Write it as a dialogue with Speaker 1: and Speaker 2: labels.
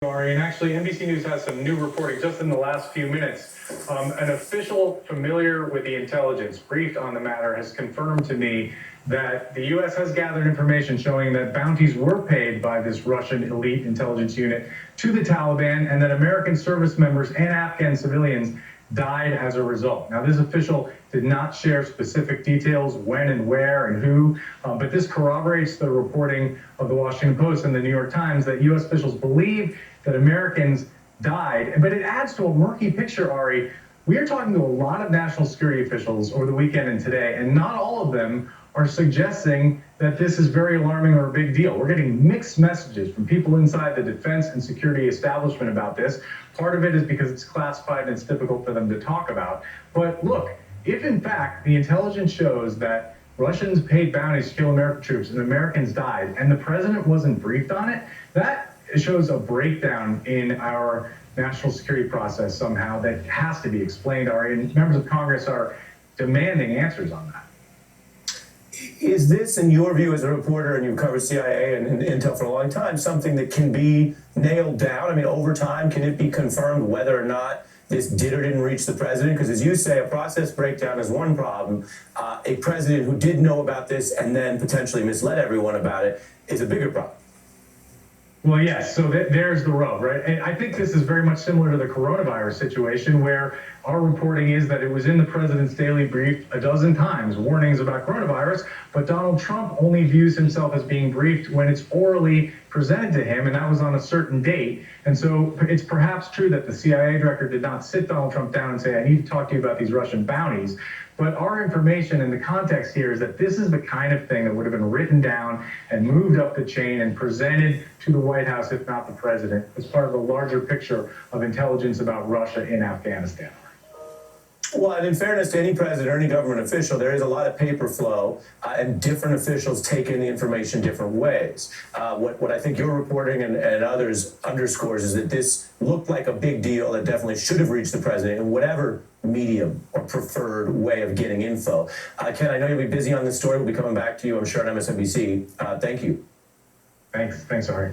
Speaker 1: And actually, NBC News has some new reporting just in the last few minutes. An official familiar with the intelligence briefed on the matter has confirmed to me that the U.S. has gathered information showing that bounties were paid by this Russian elite intelligence unit to the Taliban, and that American service members and Afghan civilians died as a result. Now, this official did not share specific details, when and where and who, but this corroborates the reporting of the Washington Post and the New York Times that U.S. officials believe that Americans died. But it adds to a murky picture, Ari. We are talking to a lot of national security officials over the weekend and today, and not all of them are suggesting that this is very alarming or a big deal. We're getting mixed messages from people inside the defense and security establishment about this. Part of it is because it's classified and it's difficult for them to talk about. But look, if in fact the intelligence shows that Russians paid bounties to kill American troops and Americans died, and the president wasn't briefed on it, that shows a breakdown in our national security process somehow that has to be explained, Ari, and members of Congress are demanding answers on that.
Speaker 2: Is this, in your view as a reporter, and you've covered CIA and Intel for a long time, something that can be nailed down? I mean, over time, can it be confirmed whether or not this did or didn't reach the president? Because as you say, a process breakdown is one problem. A president who did know about this and then potentially misled everyone about it is a bigger problem.
Speaker 1: Well, yes, so there's the rub, right? And I think this is very much similar to the coronavirus situation, where our reporting is that it was in the president's daily brief a dozen times, warnings about coronavirus, but Donald Trump only views himself as being briefed when it's orally presented to him, and that was on a certain date. And so it's perhaps true that the CIA director did not sit Donald Trump down and say, I need to talk to you about these Russian bounties. But our information in the context here is that this is the kind of thing that would have been written down and moved up the chain and presented to the White House, if not the president, as part of a larger picture of intelligence about Russia in Afghanistan.
Speaker 2: Well, and in fairness to any president or any government official, there is a lot of paper flow, and different officials take in the information different ways. What I think your reporting and others underscores is that this looked like a big deal that definitely should have reached the president in whatever medium or preferred way of getting info. Ken, I know you'll be busy on this story. We'll be coming back to you, I'm sure, on MSNBC. Thank you.
Speaker 1: Thanks, Ari.